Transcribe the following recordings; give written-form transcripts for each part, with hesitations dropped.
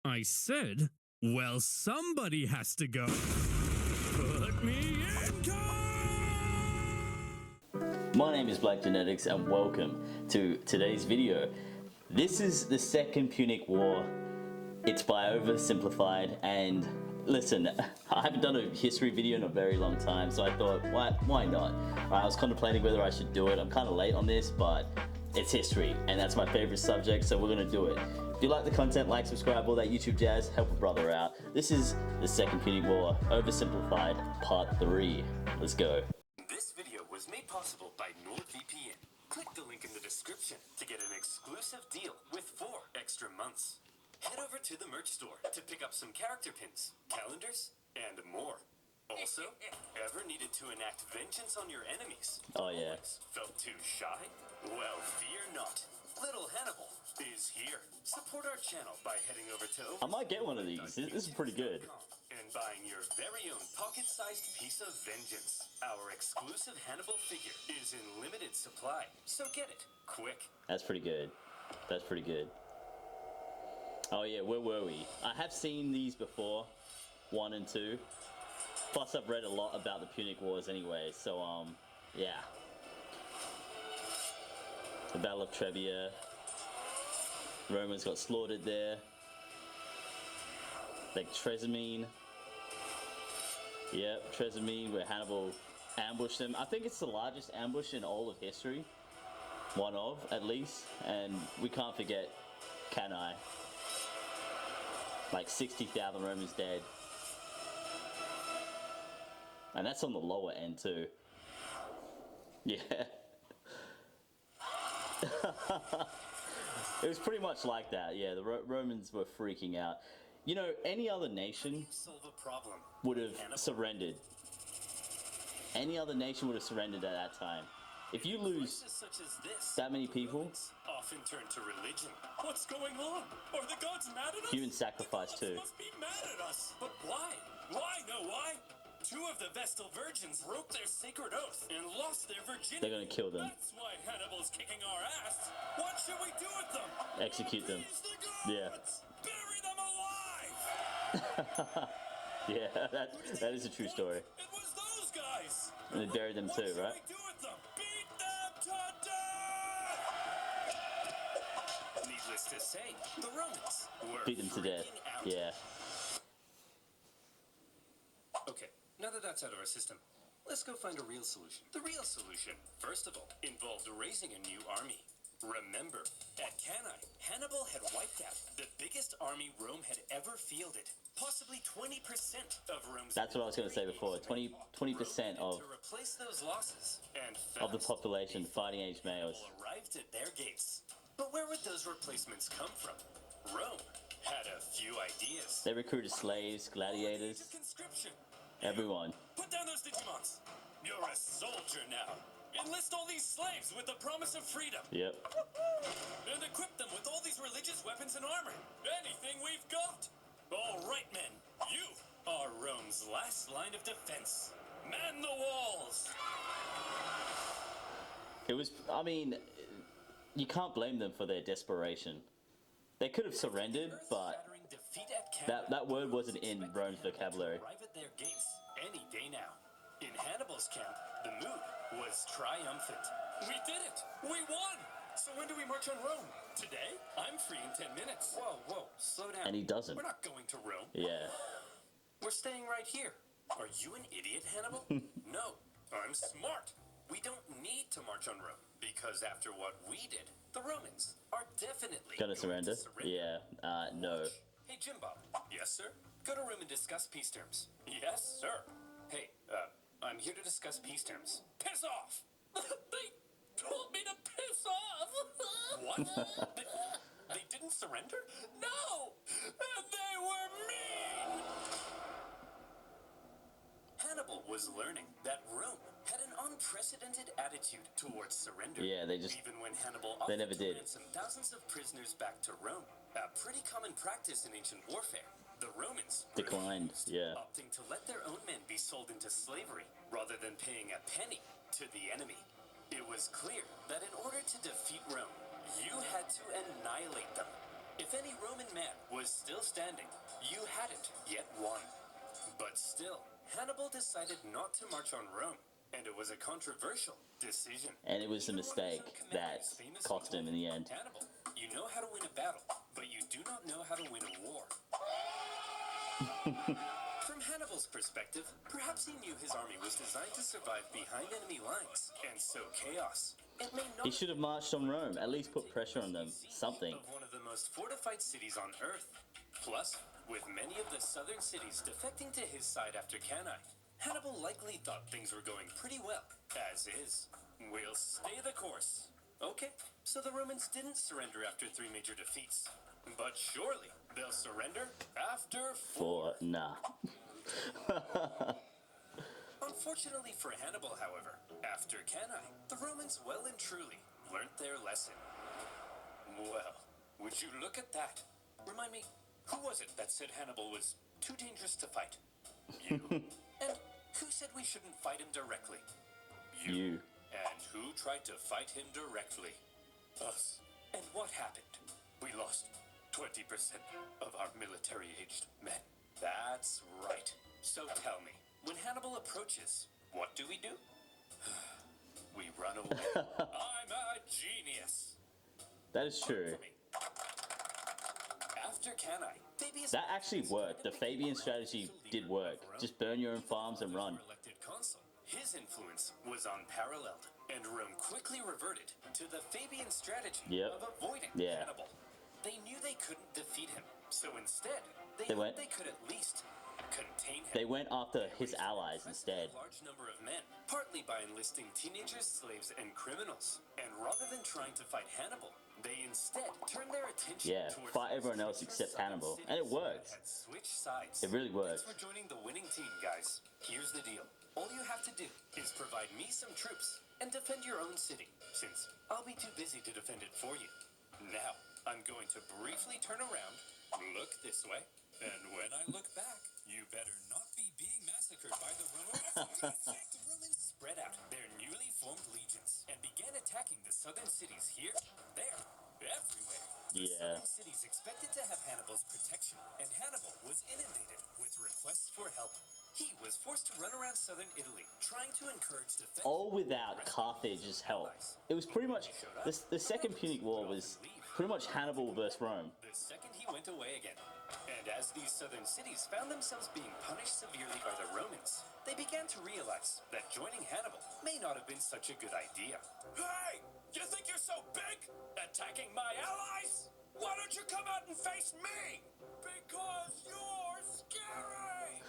I said, well, somebody has to go. Put me in, My name is BlkGenetics and welcome to today's video. This is the second Punic War. It's by Oversimplified, and listen, I haven't done a history video in a very long time, so I thought, why not? I was contemplating whether I should do it. I'm kind of late on this, but it's history, and that's my favorite subject, so we're gonna do it. If you like the content, like, subscribe, all that YouTube jazz, help a brother out. This is the second Punic War, Oversimplified, Part 3. Let's go. This video was made possible by NordVPN. Click the link in the description to get an exclusive deal with 4 extra months. Head over to the merch store to pick up some character pins, calendars, and more. Also, ever needed to enact vengeance on your enemies? Oh yeah. Always felt too shy? Well, fear not. Little Hannibal is here. Support our channel by heading over to I might get one of these. This is pretty good. and buying your very own pocket-sized piece of vengeance. Our exclusive Hannibal figure is in limited supply, so get it quick. That's pretty good. That's pretty good. Oh yeah, where were we? I have seen these before, 1 and 2. Plus I've read a lot about the Punic Wars anyway, so yeah. The Battle of Trebia. Romans got slaughtered there. Like Trasimene. Yep, Trasimene, where Hannibal ambushed them. I think it's the largest ambush in all of history. One of, at least. And we can't forget Cannae. Like 60,000 Romans dead. And that's on the lower end too. Yeah. It was pretty much like that, yeah. The Romans were freaking out. You know, any other nation would have surrendered. Any other nation would have surrendered at that time. If you lose that many people, often turn to religion. What's going on? Are the gods mad at us? human sacrifice The too. gods must be mad at us. But why? Why? No, why? 2 of the Vestal virgins broke their sacred oath and lost their virginity. They're gonna kill them. That's why Hannibal's kicking our ass. What should we do with them? Execute them. Appease the gods. Yeah. Bury them alive. Yeah, that is a true story. It was those guys. And they buried them too, right? What should we do with them? Beat them to death. Needless to say, the Romans were Beat them to death. freaking out. Yeah. Okay, now that that's out of our system, let's go find a real solution. The real solution, first of all, involved raising a new army. Remember, at Cannae, Hannibal had wiped out the biggest army Rome had ever fielded. Possibly 20% of Rome's... That's what I was going to say before. 20% to replace those losses, and of the fast, population fighting age males. Hannibal arrived at their gates. But where would those replacements come from? Rome had a few ideas. They recruited slaves, gladiators, Conscription. everyone. Put down those Digimons. You're a soldier now. Enlist all these slaves with the promise of freedom. Yep. And equip them with all these religious weapons and armor. Anything we've got. All right, men. You are Rome's last line of defense. Man the walls. It was, I mean, you can't blame them for their desperation. They could have surrendered, but that word wasn't in Rome's vocabulary. Arrive at their gates any day now. In Hannibal's camp, the mood was triumphant. We did it! We won! So when do we march on Rome? Today? I'm free in 10 minutes. Whoa, slow down. And he doesn't. We're not going to Rome. Yeah. We're staying right here. Are you an idiot, Hannibal? No, I'm smart. We don't need to march on Rome, because after what we did, the Romans are definitely Gonna going to surrender? Yeah. No. Hey, Jim Bob. Yes, sir? Go to room and discuss peace terms. Yes, sir. Hey, I'm here to discuss peace terms. Piss off! They told me to piss off! What? They didn't surrender? No! And they were mean! Hannibal was learning that Rome had an unprecedented attitude towards surrender. Yeah, they just... Even when Hannibal They never offered to did. ransom thousands of prisoners back to Rome, a pretty common practice in ancient warfare. The Romans Declined, refused, yeah. opting to let their own men be sold into slavery rather than paying a penny to the enemy. It was clear that in order to defeat Rome, you had to annihilate them. If any Roman man was still standing, you hadn't yet won. But still, Hannibal decided not to march on Rome, and it was a controversial decision. And it was a mistake that cost him in the end. Hannibal, you know how to win a battle, but you do not know how to win a war. From Hannibal's perspective, perhaps he knew his army was designed to survive behind enemy lines, and sow chaos. It may not He should have marched on Rome, at least put pressure on them, something. of one of the most fortified cities on Earth. Plus, with many of the southern cities defecting to his side after Cannae, Hannibal likely thought things were going pretty well, as is. We'll stay the course. Okay, so the Romans didn't surrender after 3 major defeats. But surely, they'll surrender after 4. Nah. Unfortunately for Hannibal, however, after Cannae, the Romans well and truly learnt their lesson. Well, would you look at that? Remind me, who was it that said Hannibal was too dangerous to fight? You. And who said we shouldn't fight him directly? You. And who tried to fight him directly? Us. And what happened? We lost 20% of our military-aged men. That's right. So tell me, when Hannibal approaches, what do? We run away. I'm a genius. That is true. After Cannae, Fabius That actually worked. The Fabian strategy did work. Just burn your own farms and run. elected consul. His influence was unparalleled, and Rome quickly reverted to the Fabian strategy Yep. of avoiding Yeah. Hannibal. They knew they couldn't defeat him, so instead, They hoped went- they could at least contain him. They went after his allies instead. A large number of men, partly by enlisting teenagers, slaves, and criminals. And rather than trying to fight Hannibal, they instead turned their attention Yeah, towards fight the everyone else future except southern Hannibal. cities And it that worked. had switched sides. It really worked. Thanks for joining the winning team, guys. Here's the deal. All you have to do is provide me some troops and defend your own city, since I'll be too busy to defend it for you. Now, I'm going to briefly turn around, look this way, and when I look back, you better not be being massacred by the Romans. The Romans spread out their newly formed legions and began attacking the southern cities here, there, everywhere. The Yeah. southern cities expected to have Hannibal's protection, and Hannibal was inundated with requests for help. He was forced to run around southern Italy, trying to encourage defense. All without Carthage's help. It was pretty much... The Second Punic War was pretty much Hannibal versus Rome. The second he went away again. And as these southern cities found themselves being punished severely by the Romans, they began to realize that joining Hannibal may not have been such a good idea. Hey! You think you're so big? Attacking my allies? Why don't you come out and face me? Because you're scary!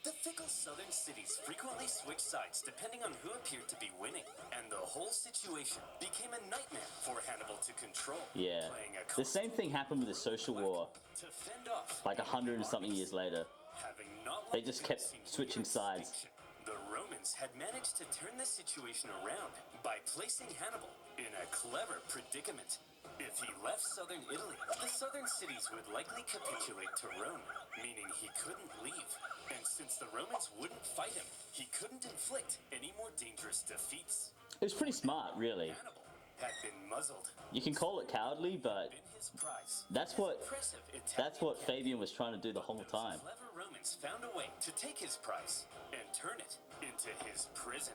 The fickle southern cities frequently switched sides depending on who appeared to be winning, and the whole situation became a nightmare for Hannibal to control. Yeah. Playing a The same thing happened with the Social War, to fend off like 100 and something years later. having not They long just ago kept seen switching near sides. extinction. The Romans had managed to turn this situation around by placing Hannibal in a clever predicament. If he left southern Italy, the southern cities would likely capitulate to Rome, meaning he couldn't leave. And since the Romans wouldn't fight him, he couldn't inflict any more dangerous defeats. It was pretty smart, really. Hannibal had been muzzled. You can call it cowardly, but Been his prize. that's what Impressive that's what Italian Fabian was trying to do the whole Those time. clever Romans found a way to take his prize and turn it into his prison.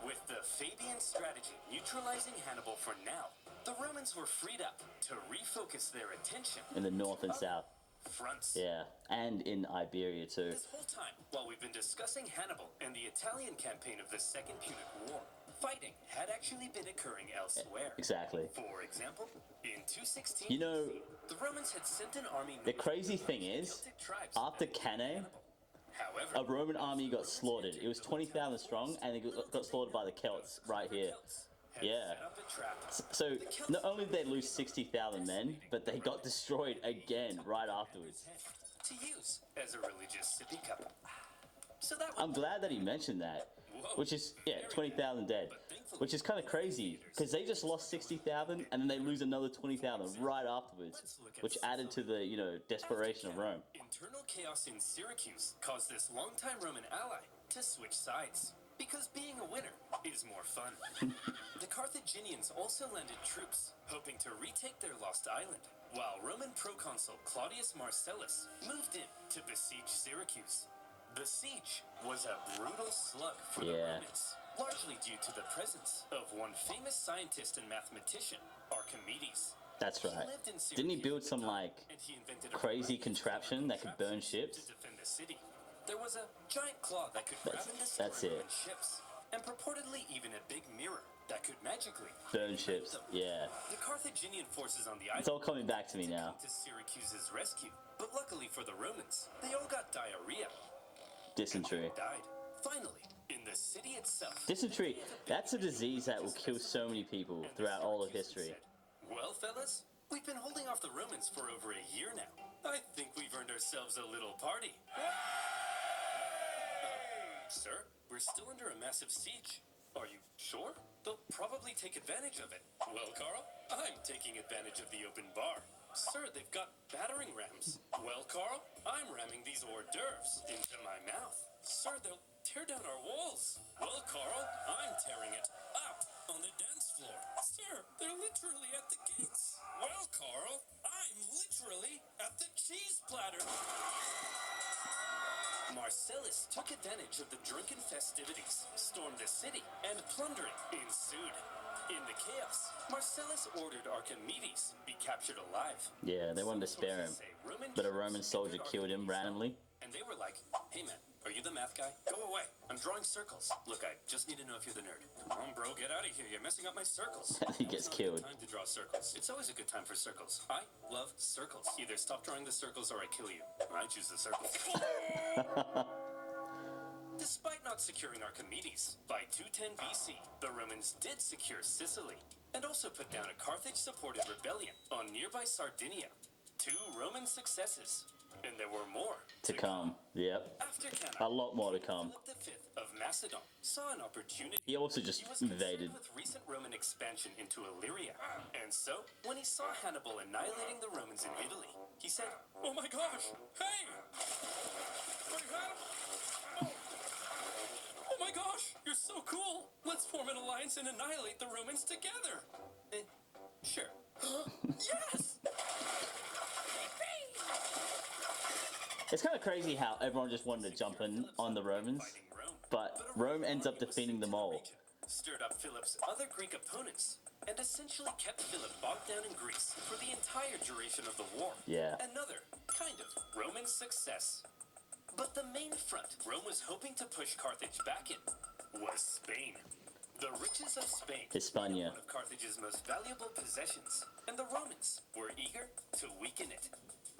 With the Fabian strategy neutralizing Hannibal for now, the Romans were freed up to refocus their attention In the north and to south. other fronts. Yeah, and in Iberia too. This whole time, while we've been discussing Hannibal and the Italian campaign of the Second Punic War, fighting had actually been occurring elsewhere. Exactly. For example, in 216 You know, BC, the Romans had sent an army the crazy thing is, Celtic tribes after against Cannae, Hannibal. However, a Roman army got slaughtered. It was 20,000 strong, and it got slaughtered by the Celts right here. had Yeah. set up a trap. So not only did they lose 60,000 men, but they got destroyed again right afterwards. To use as a religious sippy cup. So that I'm glad that he mentioned that, which is, yeah, 20,000 dead, which is kind of crazy, because they just lost 60,000 and then they lose another 20,000 right afterwards, which added to the, you know, desperation of Rome. Internal chaos in Syracuse caused this longtime Roman ally to switch sides. Because being a winner is more fun. The Carthaginians also landed troops, hoping to retake their lost island. while Roman proconsul Claudius Marcellus moved in to besiege Syracuse. The siege was a brutal slug for the Romans, largely due to the presence of one famous scientist and mathematician, Archimedes. That's right. Didn't he build some like crazy contraption that could burn ships? To defend the city. There was a giant claw that could grab and destroy Roman ships, and purportedly even a big mirror that could magically burn ships. Yeah. The Carthaginian forces on the island. It's all coming back to me now. To Syracuse's rescue, but luckily for the Romans, they all got diarrhea. Dysentery. Died. Finally, in the city itself. Dysentery. That's a disease that will kill so many people throughout all of history. Well, fellas, we've been holding off the Romans for over a year now. I think we've earned ourselves a little party. Sir, we're still under a massive siege. Are you sure? They'll probably take advantage of it. Well, Carl, I'm taking advantage of the open bar. Sir, they've got battering rams. Well, Carl, I'm ramming these hors d'oeuvres into my mouth. Sir, they'll tear down our walls. Well, Carl, I'm tearing it up on the dance floor. Sir, they're literally at the gates. Well, Carl, I'm literally at the cheese platter. Marcellus took advantage of the drunken festivities, stormed the city, and plundering ensued. In the chaos, Marcellus ordered Archimedes be captured alive. Yeah, they wanted to spare him, but a Roman soldier killed him randomly. And they were like, hey man, are you the math guy? Go away, I'm drawing circles. Look, I just need to know if you're the nerd. Come on bro, get out of here, you're messing up my circles. He gets killed. Time to draw circles. It's always a good time for circles. I love circles. Either stop drawing the circles or I kill you. I choose the circles. Despite not securing Archimedes, by 210 BC, the Romans did secure Sicily, and also put down a Carthage-supported rebellion on nearby Sardinia. 2 Roman successes, and there were more to come. Yep. After Cannae, a lot more to come. Philip V of Macedon saw an opportunity. He also just invaded. With recent Roman expansion into Illyria, and so when he saw Hannibal annihilating the Romans in Italy, he said, "Oh my gosh! Hey! Oh my gosh! You're so cool! Let's form an alliance and annihilate the Romans together." Sure. Yes. It's kind of crazy how everyone just wanted to jump in on the Romans, but Rome ends up defeating them all. Stirred up Philip's other Greek opponents, and essentially kept Philip bogged down in Greece for the entire duration of the war. Yeah. Another kind of Roman success. But the main front Rome was hoping to push Carthage back in was Spain. The riches of Spain Hispania. were one of Carthage's most valuable possessions, and the Romans were eager to weaken it.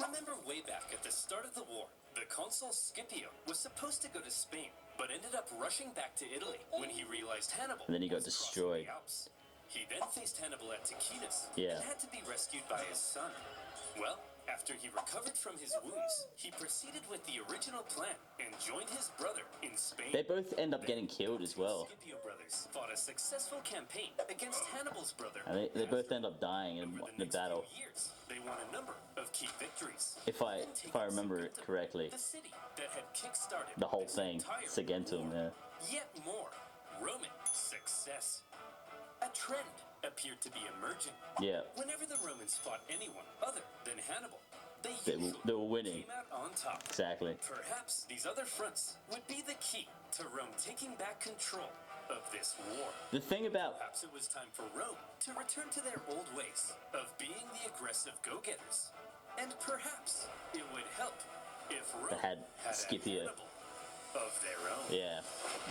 Remember way back at the start of the war, the consul Scipio was supposed to go to Spain, but ended up rushing back to Italy when he realized Hannibal And then he got was destroyed. crossing the Alps. He then faced Hannibal at Ticinus Yeah. and had to be rescued by his son. Well, after he recovered from his wounds, he proceeded with the original plan and joined his brother in Spain. They both end up getting killed as well. The Scipio brothers fought a successful campaign against Hannibal's brother. And they both end up dying in Over the next battle. few years, they won a number of key victories. If I remember it correctly, The city that had kick-started the whole this thing, entire Saguntum, war. yeah. Yet more Roman success. A trend appeared to be emerging. Yeah. Whenever the Romans fought anyone other than Hannibal, they They were winning. came out on top. Exactly. Perhaps these other fronts would be the key to Rome taking back control of this war. The thing about Perhaps it was time for Rome to return to their old ways of being the aggressive go-getters. And perhaps it would help if Rome had a Scipio. Hannibal of their own. Yeah,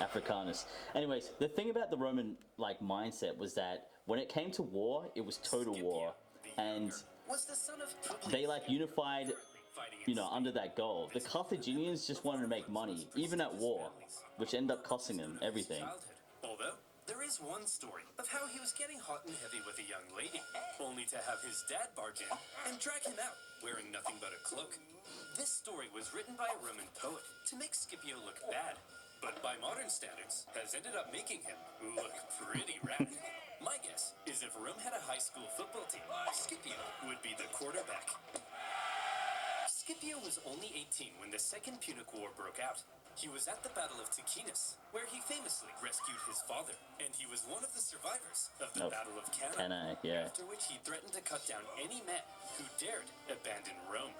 Africanus. Anyways, the thing about the Roman mindset was that when it came to war, it was total Scipio, war, the and younger, was the son of Publius, they unified, currently fighting in Spain. under that goal. The Carthaginians just wanted to make money, even at war, which ended up costing them everything. Childhood. Although, there is one story of how he was getting hot and heavy with a young lady, only to have his dad barge in and drag him out, wearing nothing but a cloak. This story was written by a Roman poet to make Scipio look bad, but by modern standards has ended up making him look pretty rad. My guess is if Rome had a high school football team, Scipio would be the quarterback. Scipio was only 18 when the Second Punic War broke out. He was at the Battle of Ticinus, where he famously rescued his father, and he was one of the survivors of the Battle of Cannae, after which he threatened to cut down any man who dared abandon Rome.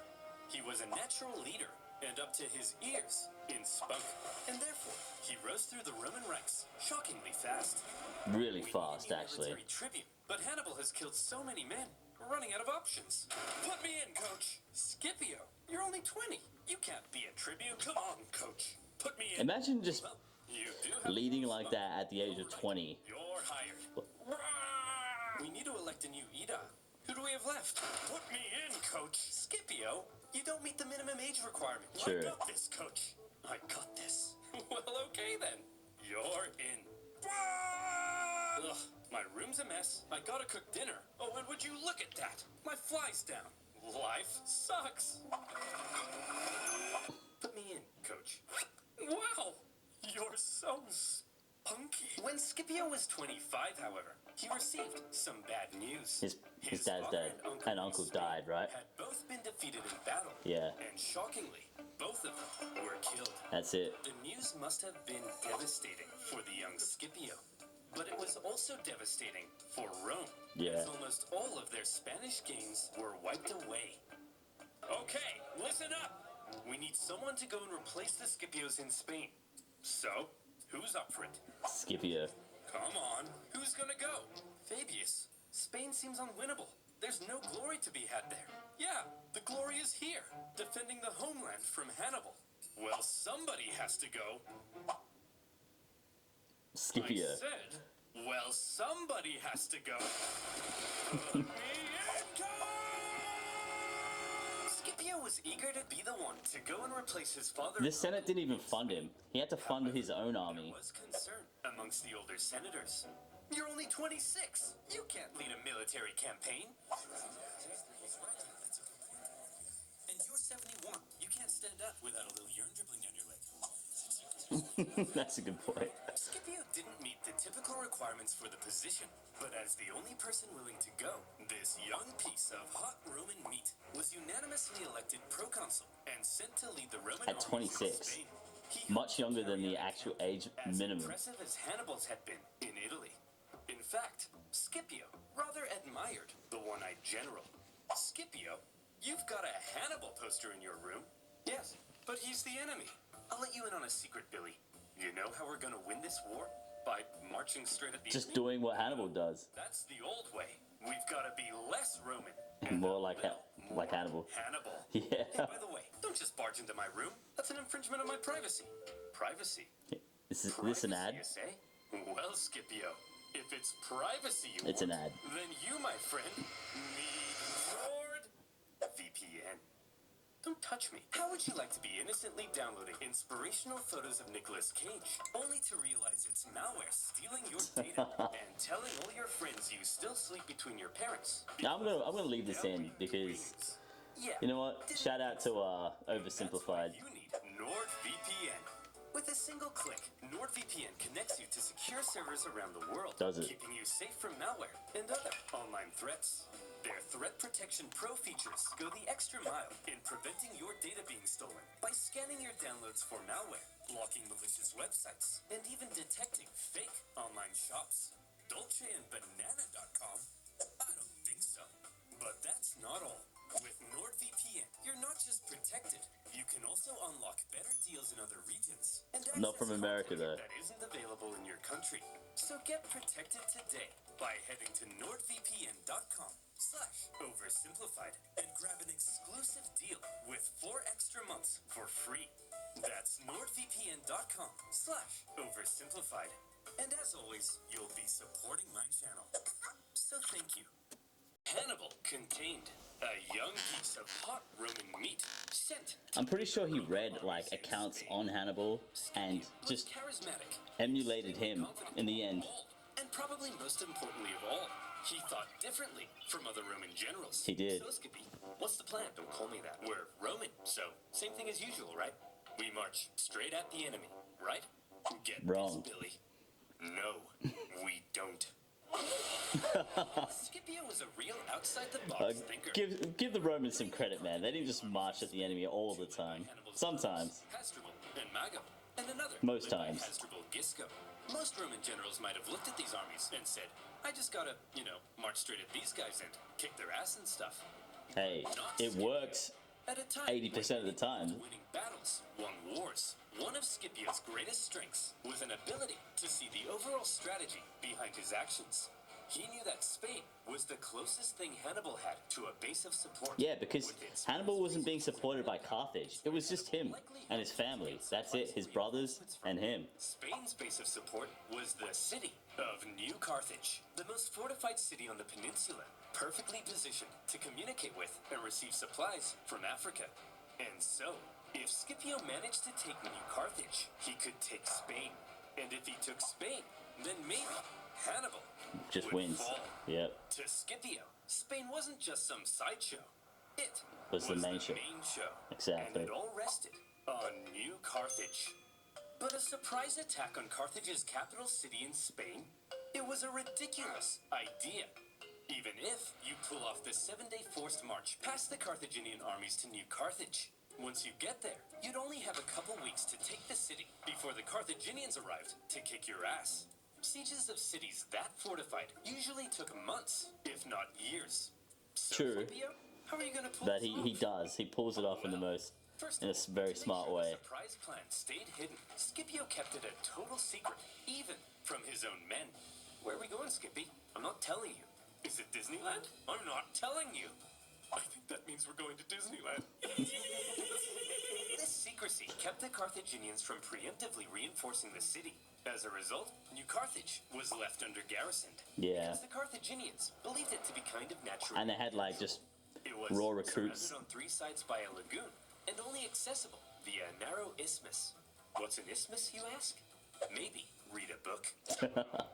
He was a natural leader, and up to his ears in spunk, and therefore he rose through the Roman ranks shockingly fast. Really fast, actually. Tribute, but Hannibal has killed so many men, we're running out of options. Put me in, coach. Scipio, you're only 20. You can't be a tribute. Come on, coach. Put me in. Imagine just Well, you do have leading like that at the age of 20. You're hired. We need to elect a new Ida. Who do we have left? Put me in, coach. Scipio, you don't meet the minimum age requirement. Sure. I got this, coach. I got this. Well, okay then. You're in. Ugh, my room's a mess. I gotta cook dinner. Oh, and would you look at that? My fly's down. Life sucks. Put me in, coach. Wow, you're so spunky. When Scipio was 25, however, he received some bad news. His dad's dead, and uncle died, right? Had both been defeated in battle. Yeah. And shockingly, both of them were killed. That's it. The news must have been devastating for the young Scipio. But it was also devastating for Rome. Yeah. As almost all of their Spanish gains were wiped away. Okay, listen up. We need someone to go and replace the Scipios in Spain. So, who's up for it? Scipio. Come on, who's gonna go? Fabius. Spain seems unwinnable. There's no glory to be had there. Yeah, the glory is here, defending the homeland from Hannibal. Well, somebody has to go. Scipio. I said, well, somebody has to go. Put me in, coach! Scipio was eager to be the one to go and replace his father. The Senate didn't even fund him. He had to fund his own army. There was concern amongst the older senators. You're only 26. You can't lead a military campaign. And you're 71. You can't stand up without a little urine dribbling down your leg. That's a good point. Scipio didn't meet the typical requirements for the position, but as the only person willing to go, this young piece of hot Roman meat was unanimously elected proconsul and sent to lead the Roman At 26. Much younger than the actual age minimum. As impressive as Hannibal's had been in Italy. In fact, Scipio rather admired the one-eyed general. Scipio, you've got a Hannibal poster in your room. Yes, but he's the enemy. I'll let you in on a secret, Billy. You know how we're gonna win this war? By marching straight at the Just enemy? doing what Hannibal does. That's the old way. We've gotta be less Roman. More like Hannibal. Hannibal. Yeah. Hey, by the way, don't just barge into my room. That's an infringement of my privacy. Privacy? Is this an ad? You say? Well, Scipio, if it's privacy you It's an want, ad. then you, my friend, need NordVPN. Don't touch me. How would you like to be innocently downloading inspirational photos of Nicolas Cage, only to realize it's malware stealing your data and telling all your friends you still sleep between your parents? Now I'm gonna leave this in because you know what? Shout out to Oversimplified. You need NordVPN. With a single click, NordVPN connects you to secure servers around the world, Does it? keeping you safe from malware and other online threats. Their Threat Protection Pro features go the extra mile in preventing your data being stolen by scanning your downloads for malware, blocking malicious websites, and even detecting fake online shops. DolceandBanana.com? I don't think so. But that's not all. With NordVPN, you're not just protected, you can also unlock better deals in other regions. And Not from access America, content though. that isn't available in your country. So get protected today by heading to NordVPN.com/oversimplified and grab an exclusive deal with 4 extra months for free. That's NordVPN.com/oversimplified. And as always, you'll be supporting my channel. So thank you. Hannibal contained a young piece of hot Roman meat sent. I'm pretty sure he read like accounts on Hannibal and just charismatic, emulated him in the end. and probably most importantly of all, he thought differently from other Roman generals. He did. So Scipio, what's the plan? Don't call me that. We're Roman, so same thing as usual, right? We march straight at the enemy, right? Get Wrong. this, Billy. No, we don't. Scipio was a real outside-the-box thinker. Give the Romans some credit, man. They didn't just march at the enemy all the time. Sometimes. Hasdrubal and Mago, and another Most led by times. Hasdrubal Gisco. Most Roman generals might have looked at these armies and said, I just gotta, march straight at these guys and kick their ass and stuff. Hey, it works At a time 80% of the time. winning battles, won wars. One of Scipio's greatest strengths was an ability to see the overall strategy behind his actions. He knew that Spain was the closest thing Hannibal had to a base of support. Yeah, because Hannibal wasn't being supported by Carthage. It was just him and his family. That's it, his brothers and him. Spain's base of support was the city of New Carthage, the most fortified city on the peninsula, perfectly positioned to communicate with and receive supplies from Africa. And so, if Scipio managed to take New Carthage, he could take Spain. And if he took Spain, then maybe Hannibal Just would wins. fall. Yep. To Scipio, Spain wasn't just some sideshow. It Was the main show. Exactly. And it all rested on New Carthage. But a surprise attack on Carthage's capital city in Spain? It was a ridiculous idea. Even if you pull off the 7-day forced march past the Carthaginian armies to New Carthage. Once you get there, you'd only have a couple weeks to take the city before the Carthaginians arrived to kick your ass. Sieges of cities that fortified usually took months, if not years. So, True. Scipio, how are you going to pull That this he off? does. He pulls it off in a very smart To make sure way. the surprise plan stayed hidden, Scipio kept it a total secret, even from his own men. Where are we going, Skippy? I'm not telling you. Is it Disneyland? I'm not telling you. I think that means we're going to Disneyland. This secrecy kept the Carthaginians from preemptively reinforcing the city. As a result, New Carthage was left under garrisoned. Yeah. Because the Carthaginians believed it to be kind of natural. And they had like just It was raw recruits. surrounded on three sides by a lagoon and only accessible via a narrow isthmus. What's an isthmus, you ask? Maybe read a book.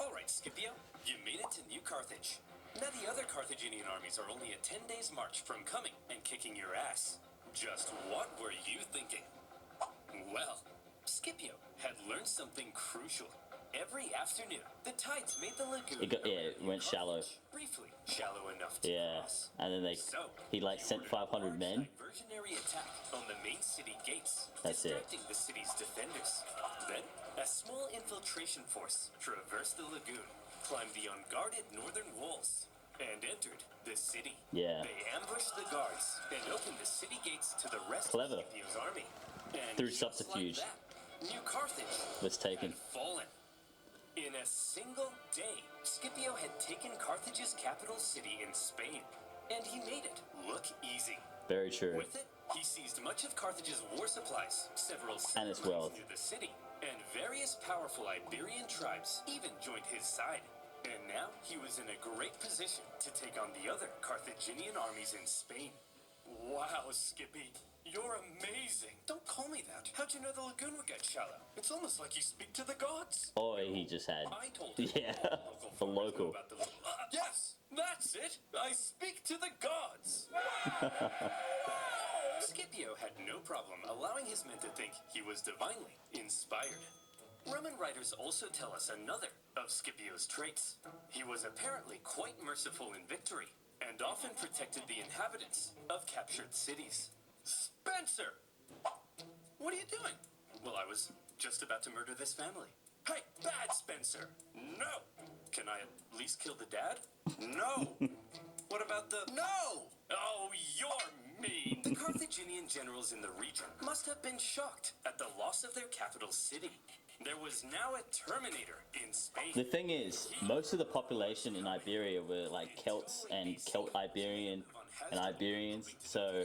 All right, Scipio, you made it to New Carthage. Now the other Carthaginian armies are only a 10 days march from coming and kicking your ass. Just what were you thinking? Well, Scipio had learned something crucial. Every afternoon, the tides made the lagoon. It went shallow. Briefly, shallow enough to Yeah. cross. And then So, he like you sent ordered 500 a men. diversionary attack on the main city gates, That's it. distracting the city's defenders. Then, a small infiltration force traversed the lagoon, climbed the unguarded northern walls, and entered the city. Yeah. They ambushed the guards and opened the city gates to the rest Clever. of Scipio's army. And Through just subterfuge. like that, New Carthage Was taken. had fallen. In a single day, Scipio had taken Carthage's capital city in Spain, and he made it look easy. Very true. With it, he seized much of Carthage's war supplies, several And its settlements wealth. near the city, and various powerful Iberian tribes even joined his side. And now he was in a great position to take on the other Carthaginian armies in Spain. Wow, Skippy, you're amazing. Don't call me that. How'd you know the lagoon would get shallow? It's almost like you speak to the gods. Boy, he just had. I told him. Yeah. The local. About the yes, that's it. I speak to the gods. Scipio had no problem allowing his men to think he was divinely inspired. Roman writers also tell us another of Scipio's traits. He was apparently quite merciful in victory and often protected the inhabitants of captured cities. Spencer! What are you doing? Well, I was just about to murder this family. Hey, bad Spencer! No! Can I at least kill the dad? No! What about the... No! Oh, you're mean! The Carthaginian generals in the region must have been shocked at the loss of their capital city. There was now a Terminator in Spain. The thing is, most of the population in Iberia were like Celts and Celt Iberian and Iberians, so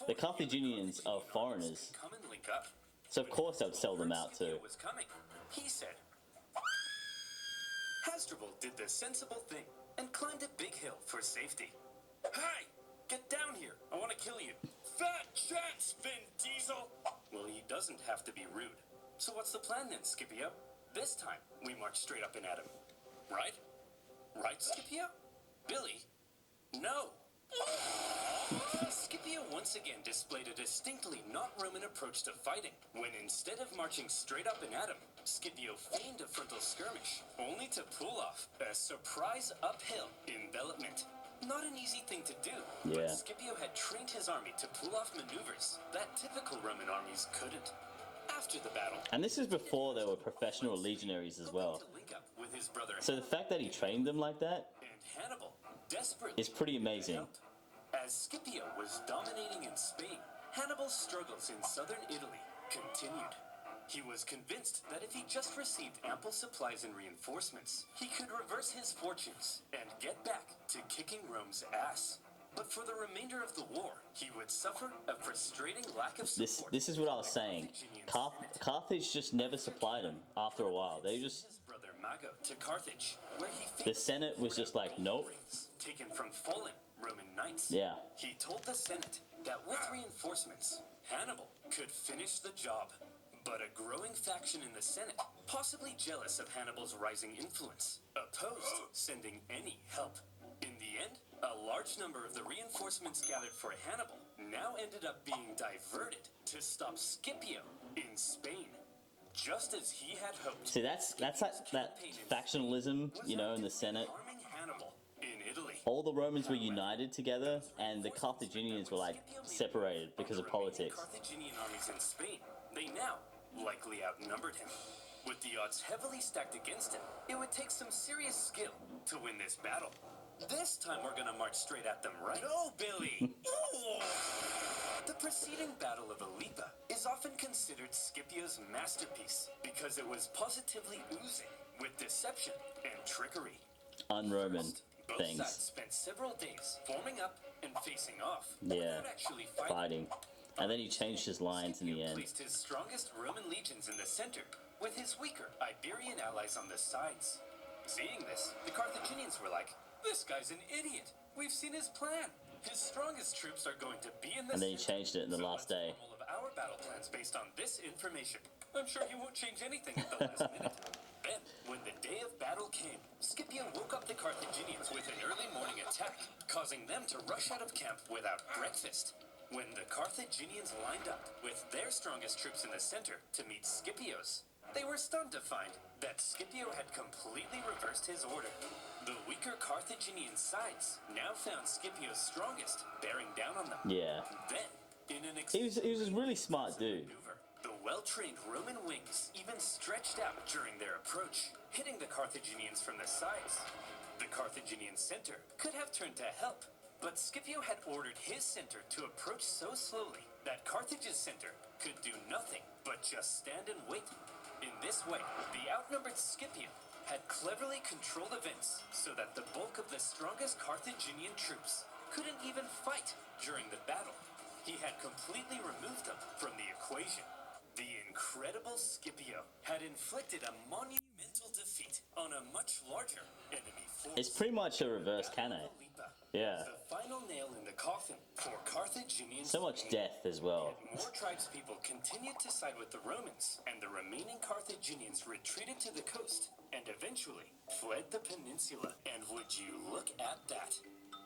the Carthaginians are foreigners. Come and link up. So of course they'd sell them out too. Was coming. He said, Hasdrubal did the sensible thing and climbed a big hill for safety. Hey, get down here. I want to kill you. Fat chance, Vin Diesel. Well, he doesn't have to be rude. So what's the plan then, Scipio? This time, we march straight up and at him. Right? Right, Scipio? Billy? No. Scipio once again displayed a distinctly not Roman approach to fighting, when instead of marching straight up and at him, Scipio feigned a frontal skirmish, only to pull off a surprise uphill envelopment. Not an easy thing to do, but Scipio had trained his army to pull off maneuvers that typical Roman armies couldn't. After the battle, and this is before there were professional legionaries as well. So the fact that he trained them like that and Hannibal desperately is pretty amazing. As Scipio was dominating in Spain, Hannibal's struggles in southern Italy continued. He was convinced that if he just received ample supplies and reinforcements, he could reverse his fortunes and get back to kicking Rome's ass. But for the remainder of the war, he would suffer a frustrating lack of support. This is what I was saying. Carthage just never supplied him after a while. They just... His brother Mago to Carthage, where he The Senate was just like, nope. Taken from fallen Roman knights. Yeah. He told the Senate that with reinforcements, Hannibal could finish the job. But a growing faction in the Senate, possibly jealous of Hannibal's rising influence, opposed sending any help. In the end, a large number of the reinforcements gathered for Hannibal now ended up being diverted to stop Scipio in Spain. Just as he had hoped. See, that's like that factionalism, you know, in the Senate. Arming Hannibal in Italy. All the Romans were united together, and the Carthaginians were like separated because of politics. Carthaginian armies in Spain, they now likely outnumbered him. With the odds heavily stacked against him, it would take some serious skill to win this battle. This time we're gonna march straight at them, right? Oh, Billy! The preceding Battle of Ilipa is often considered Scipio's masterpiece because it was positively oozing with deception and trickery. Un-Roman Both things. sides spent several days forming up and facing off Yeah, without actually fighting. And then he changed his lines in the end. Placed his strongest Roman legions in the center, with his weaker Iberian allies on the sides. Seeing this, the Carthaginians were like, "This guy's an idiot. We've seen his plan. His strongest troops are going to be in the And then he center. changed it in the last day. All of our battle plans based on this information. I'm sure he won't change anything at the last minute." Then, when the day of battle came, Scipio woke up the Carthaginians with an early morning attack, causing them to rush out of camp without breakfast. When the Carthaginians lined up with their strongest troops in the center to meet Scipio's, they were stunned to find that Scipio had completely reversed his order. The weaker Carthaginian sides now found Scipio's strongest bearing down on them. Yeah. Then, in an He was a really smart dude. maneuver, the well-trained Roman wings even stretched out during their approach, hitting the Carthaginians from the sides. The Carthaginian center could have turned to help, but Scipio had ordered his center to approach so slowly that Carthage's center could do nothing but just stand and wait. In this way, the outnumbered Scipio had cleverly controlled events so that the bulk of the strongest Carthaginian troops couldn't even fight during the battle. He had completely removed them from the equation. The incredible Scipio had inflicted a monumental defeat on a much larger enemy force. It's pretty much a reverse Cannae. Yeah. The final nail in the coffin for Carthaginian So much Spain. death as well. Yet more tribespeople continued to side with the Romans, and the remaining Carthaginians retreated to the coast and eventually fled the peninsula. And would you look at that?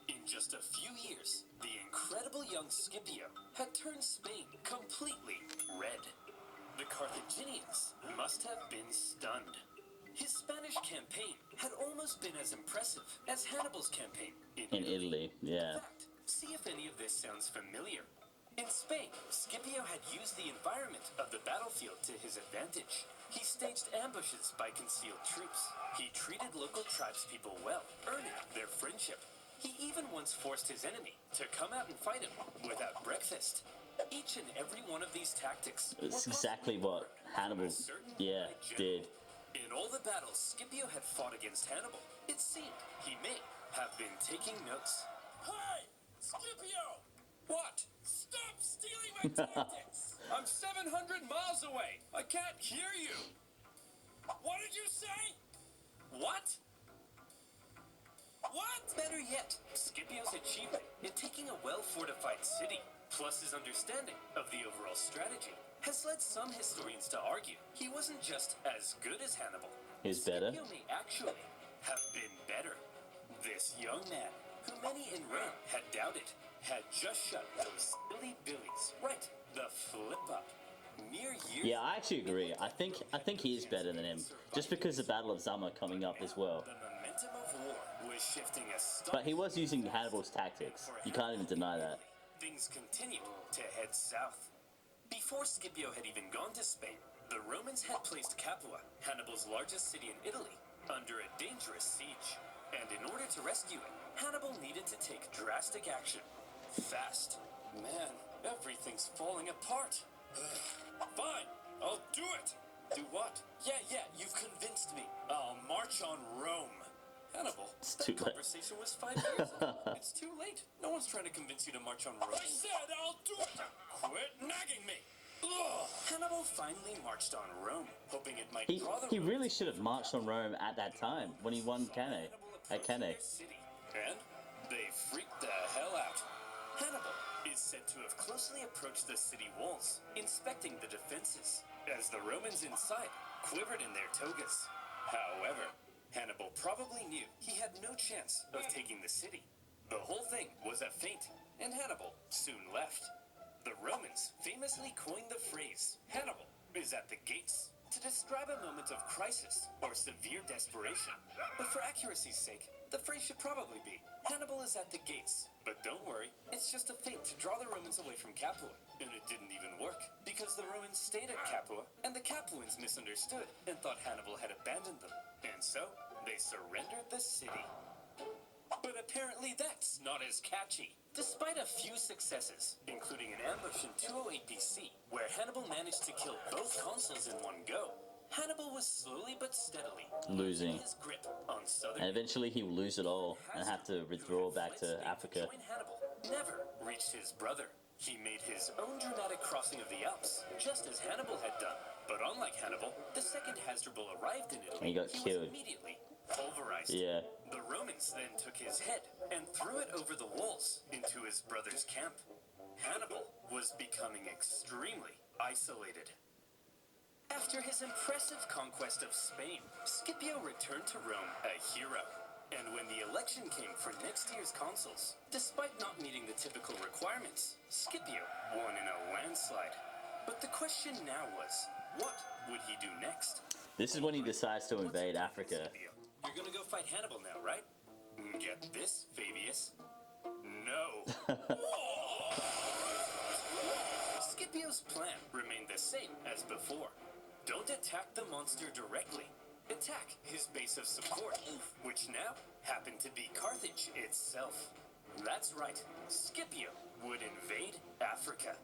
In just a few years, the incredible young Scipio had turned Spain completely red. The Carthaginians must have been stunned. His Spanish campaign had almost been as impressive as Hannibal's campaign In Italy, yeah. In fact, see if any of this sounds familiar. In Spain, Scipio had used the environment of the battlefield to his advantage. He staged ambushes by concealed troops. He treated local tribespeople well, earning their friendship. He even once forced his enemy to come out and fight him without breakfast. Each and every one of these tactics It's were exactly what Hannibal, yeah, did. in all the battles Scipio had fought against Hannibal, it seemed he may have been taking notes. Hey! Scipio! What? Stop stealing my tactics! I'm 700 miles away! I can't hear you! What did you say? What? What? Better yet, Scipio's achievement in taking a well-fortified city, plus his understanding of the overall strategy, has led some historians to argue he wasn't just as good as Hannibal. He's better. Scipio may actually have been better. This young man, who many in Rome had doubted, had just shut those silly billies. Right, the flip up. Mere years. Yeah, I actually agree. I think he is better than him, just because the Battle of Zama coming up as well. The momentum of war was shifting But he was using Hannibal's tactics. You can't even deny that. Things continued to head south. Before Scipio had even gone to Spain, the Romans had placed Capua, Hannibal's largest city in Italy, under a dangerous siege. And in order to rescue it, Hannibal needed to take drastic action. Fast. Man, everything's falling apart. Fine, I'll do it. Do what? Yeah, you've convinced me. I'll march on Rome. Hannibal, It's that too late. conversation was 5 years ago. It's too late. No one's trying to convince you to march on Rome. I said I'll do it. Quit nagging me. Ugh. Hannibal finally marched on Rome, hoping it might draw the He really Romans should have marched on Rome at that time when he won Cannae. At Cannae. city, and they freaked the hell out. Hannibal is said to have closely approached the city walls, inspecting the defenses, as the Romans inside quivered in their togas. However, Hannibal probably knew he had no chance of taking the city. The whole thing was a feint, and Hannibal soon left. The Romans famously coined the phrase, Hannibal is at the gates, to describe a moment of crisis or severe desperation. But for accuracy's sake, the phrase should probably be, Hannibal is at the gates. But don't worry, it's just a feint to draw the Romans away from Capua. And it didn't even work, because the Romans stayed at Capua, and the Capuans misunderstood and thought Hannibal had abandoned them. And so, they surrendered the city. But apparently that's not as catchy. Despite a few successes, including an ambush in 208 BC, where Hannibal managed to kill both consuls in one go, Hannibal was slowly but steadily Losing. his grip on southern. And eventually he will lose it all and have to withdraw back to Africa. Hannibal never reached his brother. He made his own dramatic crossing of the Alps, just as Hannibal had done. But unlike Hannibal, the second Hasdrubal arrived in Italy. And he got killed. Was immediately pulverized. Yeah. The Romans then took his head and threw it over the walls into his brother's camp. Hannibal was becoming extremely isolated. After his impressive conquest of Spain, Scipio returned to Rome a hero. And when the election came for next year's consuls, despite not meeting the typical requirements, Scipio won in a landslide. But the question now was, what would he do next? This is when he decides to invade Africa. Scipio, you're gonna go fight Hannibal now, right? Get this, Fabius? No. Scipio's plan remained the same as before. Don't attack the monster directly. Attack his base of support, which now happened to be Carthage itself. That's right, Scipio would invade Africa.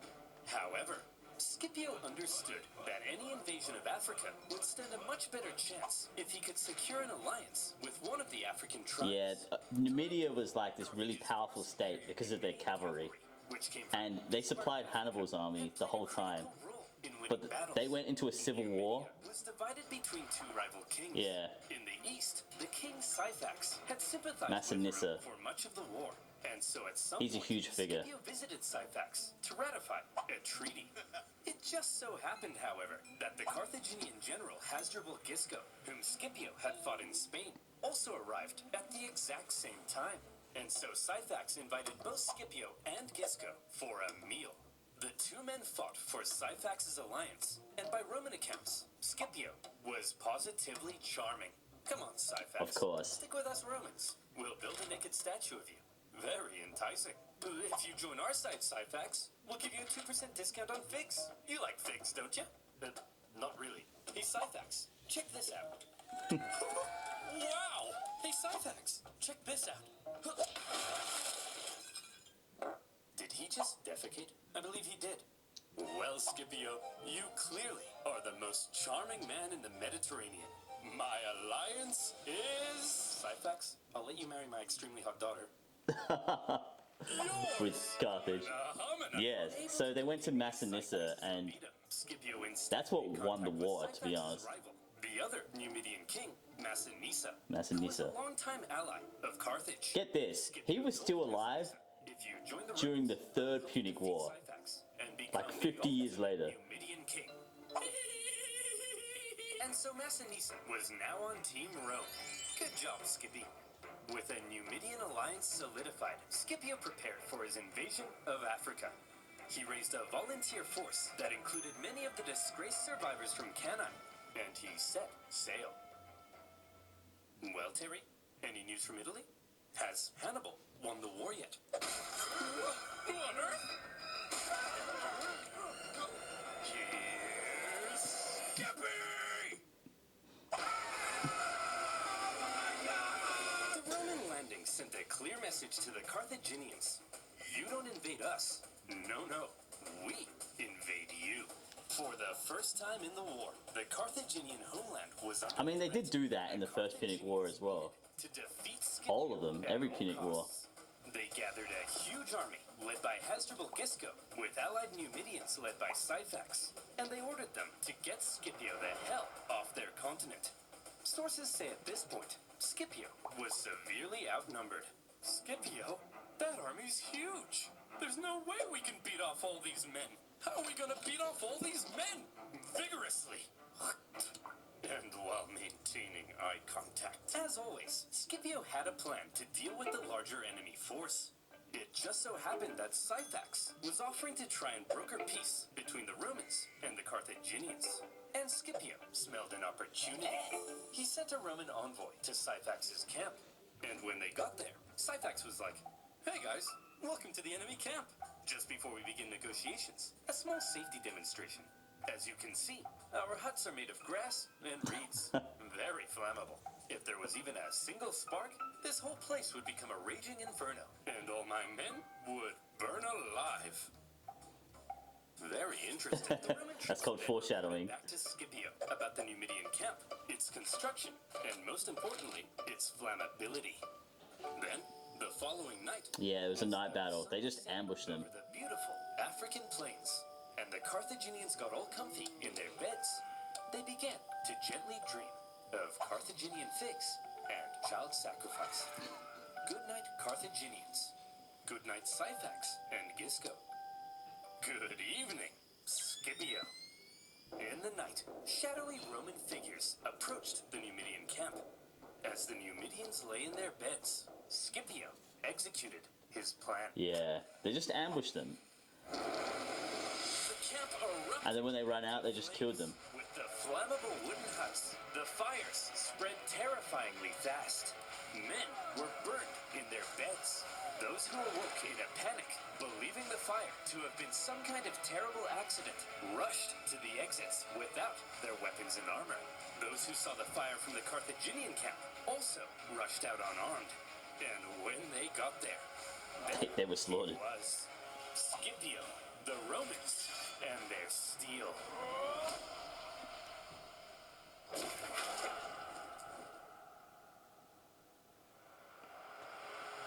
However, Scipio understood that any invasion of Africa would stand a much better chance if he could secure an alliance with one of the African tribes. Yeah, Numidia was like this really powerful state because of their cavalry. Which came from And they supplied Hannibal's army the whole time. in winning But battles. they went into a civil war. Was divided between two rival kings. Yeah. In the east, the king Syphax had sympathized Massinissa. with Rome for much of the war, and so at some He's a point, huge figure. Scipio visited Syphax to ratify a treaty. It just so happened, however, that the Carthaginian general Hasdrubal Gisco, whom Scipio had fought in Spain, also arrived at the exact same time. And so Syphax invited both Scipio and Gisco for a meal. The two men fought for Syphax's alliance, and by Roman accounts, Scipio was positively charming. Come on, Syphax. Of course. Stick with us Romans. We'll build a naked statue of you. Very enticing. If you join our side, Syphax, we'll give you a 2% discount on figs. You like figs, don't you? Not really. Hey, Syphax, check this out. Wow! Hey, Syphax, check this out. Did he just defecate? I believe he did. Well, Scipio, you clearly are the most charming man in the Mediterranean. My alliance is... Syphax, I'll let you marry my extremely hot daughter. With Carthage. Yes, so they went to Massinissa, and Scipio instead that's what made won the contact with war, to be Syphax's honest. rival, the other Numidian king, Massinissa. Massinissa. Who was a longtime ally of Carthage. Get this, he was still alive If you join the during the Romans, Third Punic War, Syphax and become like the 50 years ultimate later. Numidian king. And so Massinissa was now on Team Rome. Good job, Skippy. With a Numidian alliance solidified, Scipio prepared for his invasion of Africa. He raised a volunteer force that included many of the disgraced survivors from Cannae, and he set sail. Well, Terry, any news from Italy? Has Hannibal won the war yet? Who on earth? Here's Skippy! The Roman landing sent a clear message to the Carthaginians. You don't invade us. No, we invade you. For the first time in the war, the Carthaginian homeland was under I mean, they did do that in the first Punic War as well. to defeat Scipio All of them, at every all Punic War. costs. They gathered a huge army led by Hasdrubal Gisco, with allied Numidians led by Syphax, and they ordered them to get Scipio the hell off their continent. Sources say at this point, Scipio was severely outnumbered. Scipio? That army's huge! There's no way we can beat off all these men! How are we gonna beat off all these men? Vigorously! And while maintaining eye contact. As always, Scipio had a plan to deal with the larger enemy force. It just so happened that Syphax was offering to try and broker peace between the Romans and the Carthaginians. And Scipio smelled an opportunity. He sent a Roman envoy to Syphax's camp. And when they got there, Syphax was like, "Hey guys, welcome to the enemy camp. Just before we begin negotiations, a small safety demonstration. As you can see, our huts are made of grass and reeds. Very flammable. If there was even a single spark, this whole place would become a raging inferno, and all my men would burn alive." Very interesting. The Roman That's called troops then foreshadowing. went back to Scipio about the Numidian camp, its construction, and most importantly, its flammability. Then, the following night, Yeah, it was a night battle. They just ambushed them. over the beautiful African plains, and the Carthaginians got all comfy in their beds. They began to gently dream of Carthaginian figs and child sacrifice. Good night, Carthaginians. Good night, Syphax and Gisco. Good evening, Scipio. In the night, shadowy Roman figures approached the Numidian camp. As the Numidians lay in their beds, Scipio executed his plan. Yeah, they just ambushed them. The camp erupted And then when they ran out, they just killed them. with the flammable wooden huts. The fires spread terrifyingly fast. Men were burned in their beds. Those who awoke in a panic, believing the fire to have been some kind of terrible accident, rushed to the exits without their weapons and armor. Those who saw the fire from the Carthaginian camp also rushed out unarmed. And when they got there, They were slaughtered. it was Scipio, the Romans, and their steel.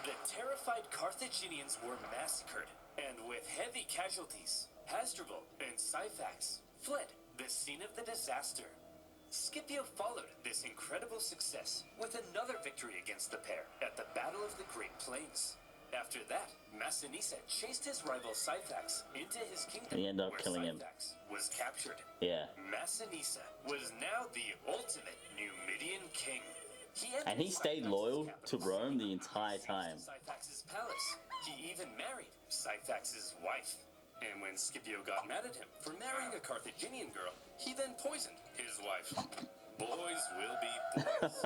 The terrified Carthaginians were massacred, and with heavy casualties, Hasdrubal and Syphax fled the scene of the disaster. Scipio followed this incredible success with another victory against the pair at the Battle of the Great Plains. After that, Massinissa chased his rival Syphax into his kingdom, He ended up where killing him. Syphax was captured. Yeah. Massinissa was now the ultimate Numidian king. And he stayed loyal to Rome the entire time. Syphax's palace. He even married Syphax's wife. And when Scipio got mad at him for marrying a Carthaginian girl, he then poisoned his wife. Boys will be boys.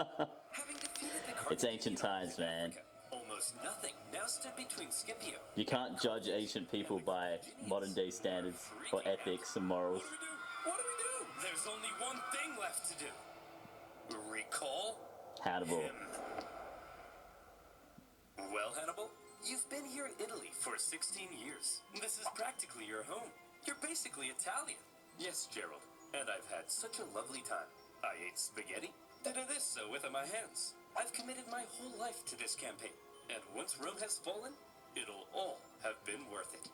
Having defeated the It's ancient times, Carthaginians in man. Africa, almost nothing now stood between Scipio. You can't judge ancient people by modern day standards or ethics and morals. What do we do? What do we do? There's only one thing left to do. Recall Hannibal. him. Well, Hannibal, you've been here in Italy for 16 years. This is practically your home. You're basically Italian. Yes, Gerald, and I've had such a lovely time. I ate spaghetti, did this with my hands. I've committed my whole life to this campaign, and once Rome has fallen, it'll all have been worth it.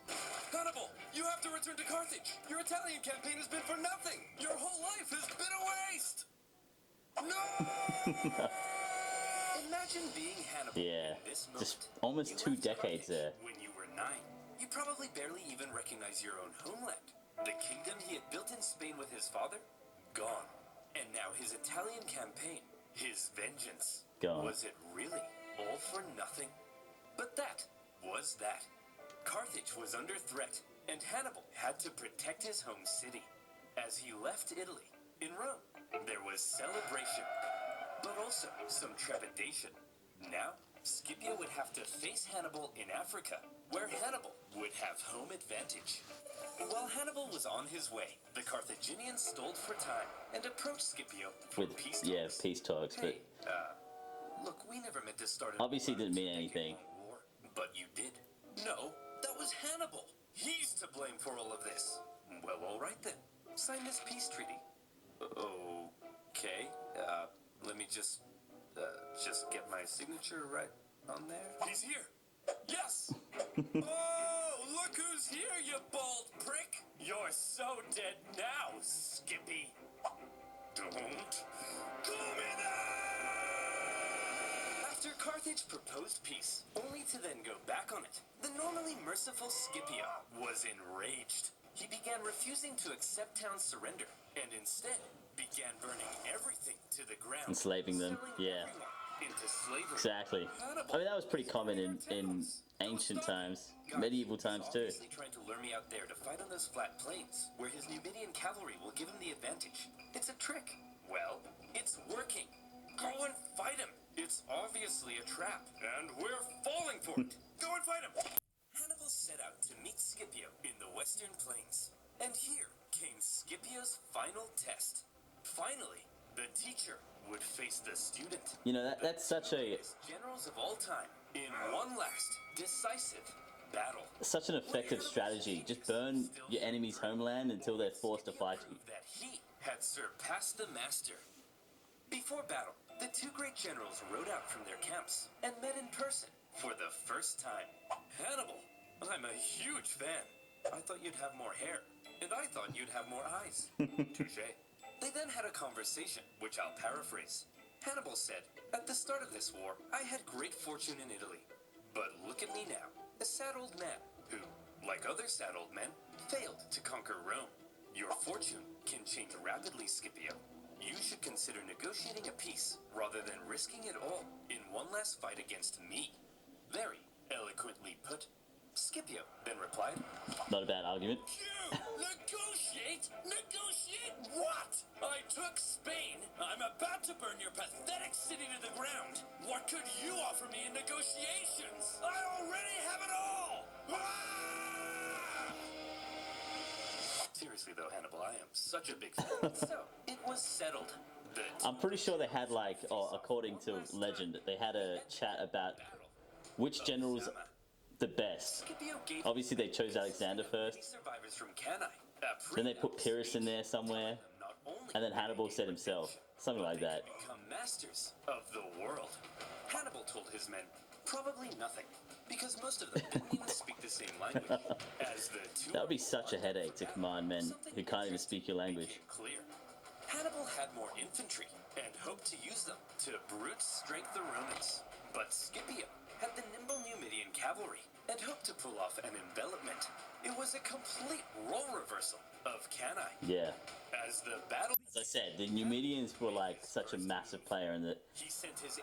Hannibal, you have to return to Carthage. Your Italian campaign has been for nothing. Your whole life has been a waste. No! Imagine being Hannibal Yeah, in this moment. just almost You 2 left decades Carthage there. when you were 9. You probably barely even recognize your own homeland. The kingdom he had built in Spain with his father, gone. And now his Italian campaign, his vengeance. Gone. Was it really all for nothing? But that was that. Carthage was under threat, and Hannibal had to protect his home city. As he left Italy, in Rome, there was celebration, but also some trepidation. Now, Scipio would have to face Hannibal in Africa, where Hannibal would have home advantage. While Hannibal was on his way, the Carthaginians stalled for time and approached Scipio for With peace talks. yeah, peace talks, but Hey, look, we never meant to start an obviously didn't mean anything. war, but you did. No, that was Hannibal. He's to blame for all of this. Well, all right then. Sign this peace treaty. Okay. Let me just get my signature right on there. He's here. Yes. Oh, look who's here, you bald prick. You're so dead now, Skippy. Don't call me that! After Carthage proposed peace, only to then go back on it, the normally merciful Scipio was enraged. He began refusing to accept town's surrender, and instead began burning everything to the ground. Enslaving them, selling yeah. everyone into slavery. Exactly. Hannibal, I mean, that was pretty common in ancient times, medieval times too. He's obviously trying to lure me out there to fight on those flat plains, where his Numidian cavalry will give him the advantage. It's a trick. Well, it's working. Go and fight him. It's obviously a trap, and we're falling for it. Go and fight him. Hannibal set out to meet Scipio in the western plains. And here came Scipio's final test. Finally, the teacher would face the student. You know, that's such a Generals of all time in one last decisive battle. such an effective strategy. Just burn your enemy's homeland until they're forced to fight you. That he had surpassed the master. Before battle, the two great generals rode out from their camps and met in person for the first time. Hannibal, I'm a huge fan. I thought you'd have more hair, and I thought you'd have more eyes. Touché. They then had a conversation, which I'll paraphrase. Hannibal said, "At the start of this war, I had great fortune in Italy. But look at me now, a sad old man who, like other sad old men, failed to conquer Rome. Your fortune can change rapidly, Scipio. You should consider negotiating a peace rather than risking it all in one last fight against me." Very eloquently put. Scipio then replied, Not a bad argument. "You negotiate? Negotiate what? I took Spain. I'm about to burn your pathetic city to the ground. What could you offer me in negotiations? I already have it all! Ah!" Seriously though, Hannibal, I am such a big fan. So, it was settled. I'm pretty sure they had according to legend, they had a chat about which general's the best. Obviously they chose Alexander first, Survivors from Cannae. then they put Pyrrhus in there somewhere, and then Hannibal said himself, something like that. Become masters of the world. Hannibal told his men probably nothing, because most of them didn't even speak the same language. As the two That would be such a headache to command men who can't even speak your language. became clear. Hannibal had more infantry and hoped to use them to brute strength the Romans. But Scipio had the nimble Numidian cavalry and hoped to pull off an envelopment. It was a complete role reversal of Cannae. Yeah. As the battle As I said, the Numidians were like such a massive player in he sent his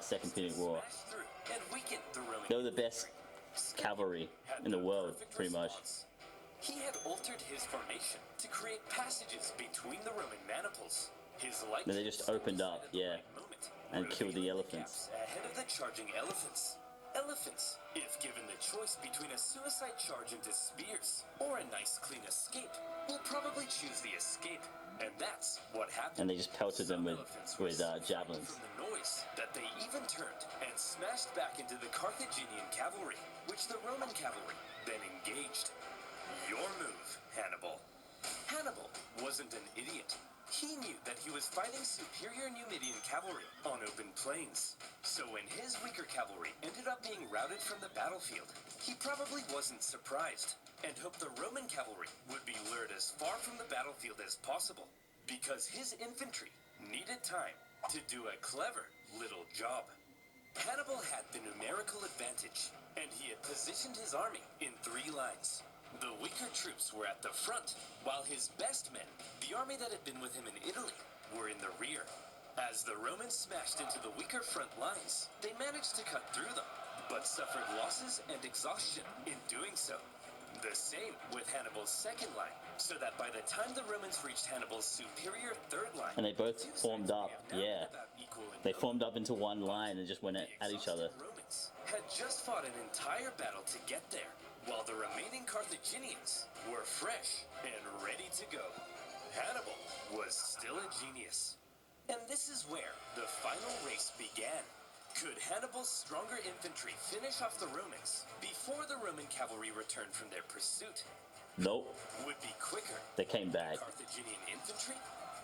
Second Punic War. smash through and weakened the Roman They were the best Scipio cavalry had in the the world, perfect pretty much. response. He had altered his formation to create passages between the Roman maniples. His light Then they just opened up, at the yeah, right moment, and killed the revealing elephants. gaps ahead of the charging elephants. Elephants, if given the choice between a suicide charge into spears or a nice clean escape, will probably choose the escape. And that's what happened. And they just pelted them Some elephants with were so javelins. frightened from the noise that they even turned and smashed back into the Carthaginian cavalry, which the Roman cavalry then engaged. Your move, Hannibal. Hannibal wasn't an idiot. He knew that he was fighting superior Numidian cavalry on open plains. So when his weaker cavalry ended up being routed from the battlefield, he probably wasn't surprised and hoped the Roman cavalry would be lured as far from the battlefield as possible, because his infantry needed time to do a clever little job. Hannibal had the numerical advantage, and he had positioned his army in 3 lines. The weaker troops were at the front, while his best men, the army that had been with him in Italy, were in the rear. As the Romans smashed into the weaker front lines, they managed to cut through them, but suffered losses and exhaustion in doing so. The same with Hannibal's second line, so that by the time the Romans reached Hannibal's superior third line, And they both the two formed sides up, may have now yeah. been about equal in They number. formed up into one line and just went at each other. The Romans had just fought an entire battle to get there, while the remaining Carthaginians were fresh and ready to go. Hannibal was still a genius. And this is where the final race began. Could Hannibal's stronger infantry finish off the Romans before the Roman cavalry returned from their pursuit? Nope, Would be quicker they came back. Carthaginian infantry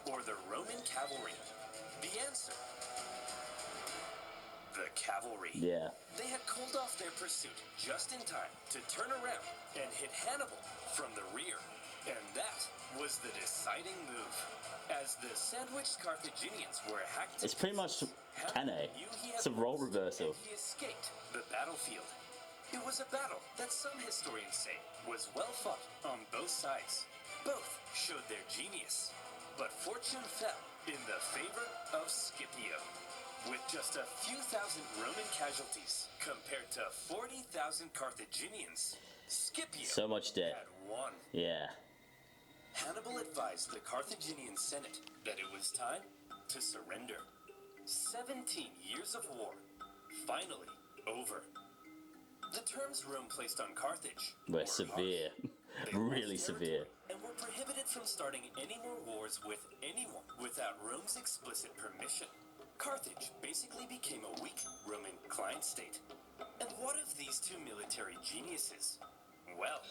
or the Roman cavalry? The answer: the cavalry. Yeah. They had called off their pursuit just in time to turn around and hit Hannibal from the rear. And that was the deciding move. As the sandwiched Carthaginians were hacked to It's pretty much pieces, Cannae. Hannibal knew he had It's a role lost, reversal. and he escaped the battlefield. It was a battle that some historians say was well fought on both sides. Both showed their genius, but fortune fell in the favor of Scipio. With just a few thousand Roman casualties compared to 40,000 Carthaginians, Scipio So much debt. had won. Yeah. Hannibal advised the Carthaginian Senate that it was time to surrender. 17 years of war, finally over. The terms Rome placed on Carthage Were harsh. severe. They lost Really severe. territory and were prohibited from starting any more wars with anyone without Rome's explicit permission. Carthage basically became a weak Roman client state. And what of these two military geniuses? Well,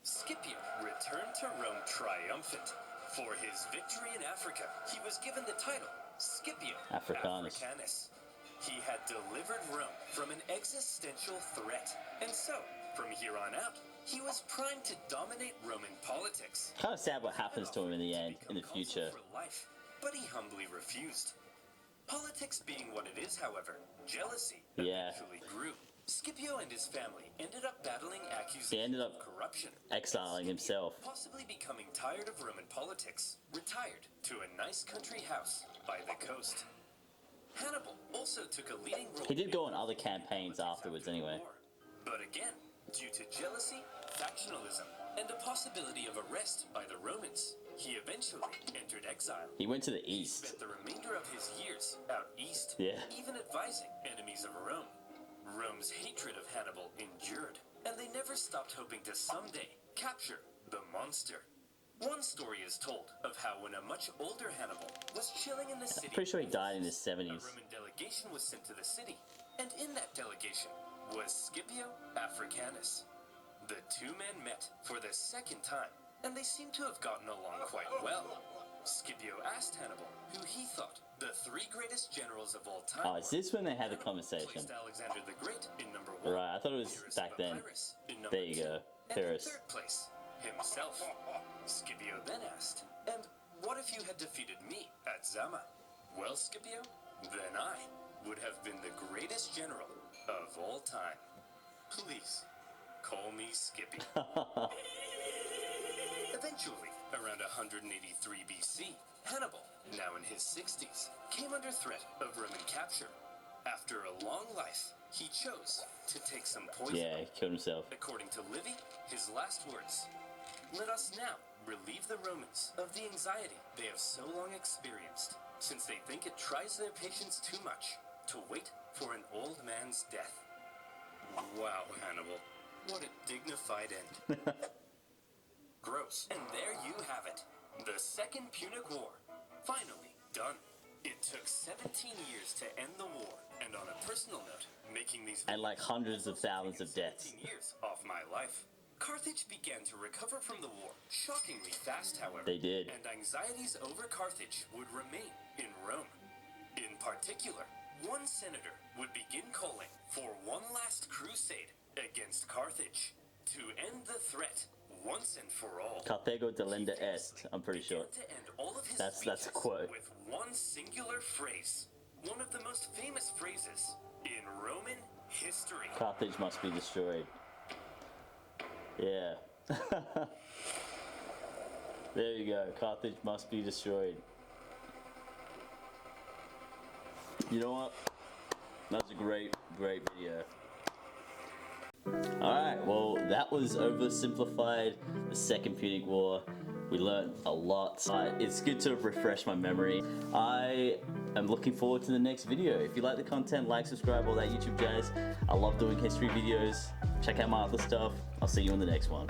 Scipio returned to Rome triumphant. For his victory in Africa, he was given the title Scipio Africanus. He had delivered Rome from an existential threat. And so, from here on out, he was primed to dominate Roman politics. Kind of sad what happens to him in the end, in the Become future. consul for life, but he humbly refused. Politics being what it is, however, jealousy Yeah. eventually grew. Scipio and his family ended up battling accusations He ended up of corruption. exiling Scipio, himself. possibly becoming tired of Roman politics, retired to a nice country house by the coast. Hannibal also took a leading role. He did go in on other the campaigns politics afterwards after the anyway. war. But again, due to jealousy, factionalism, and the possibility of arrest by the Romans, he eventually entered exile. He went to the He east. spent the remainder of his years out east, Yeah. even advising enemies of Rome. Rome's hatred of Hannibal endured, and they never stopped hoping to someday capture the monster. One story is told of how when a much older Hannibal was chilling in the city, Pretty sure he died in his a 70s. Roman delegation was sent to the city, and in that delegation was Scipio Africanus. The two men met for the second time, and they seem to have gotten along quite well. Scipio asked Hannibal who he thought the three greatest generals of all time Oh, is this when they had the Hannibal conversation? placed Alexander the Great in number one. Right, I thought it was Pyrrhus back then. Papyrus in number There you two, go. and Pyrrhus. in third place, himself. Scipio then asked, "And what if you had defeated me at Zama?" "Well, Scipio, then I would have been the greatest general of all time. Please, call me Scipio." Eventually, around 183 BC, Hannibal, now in his 60s, came under threat of Roman capture. After a long life, he chose to take some poison. Yeah, he killed himself. According to Livy, his last words: "Let us now relieve the Romans of the anxiety they have so long experienced, since they think it tries their patience too much to wait for an old man's death." Wow, Hannibal. What a dignified end. Gross. And there you have it. The Second Punic War. Finally done. It took 17 years to end the war, and on a personal note, making these And like videos hundreds of also thousands taken of deaths. 17 years off my life. Carthage began to recover from the war shockingly fast, however. They did. And anxieties over Carthage would remain in Rome. In particular, one senator would begin calling for one last crusade against Carthage to end the threat once and for all. Carthago delenda est, I'm pretty sure. Began to end all of his That's a speeches quote. with one singular phrase, one of the most famous phrases in Roman history. Carthage must be destroyed. Yeah. There you go. Carthage must be destroyed. You know what? That was a great video. Alright, well, that was Oversimplified, the second Punic War. We learned a lot. It's good to refresh my memory. I am looking forward to the next video. If you like the content, like, subscribe, all that YouTube jazz. I love doing history videos. Check out my other stuff. I'll see you in the next one.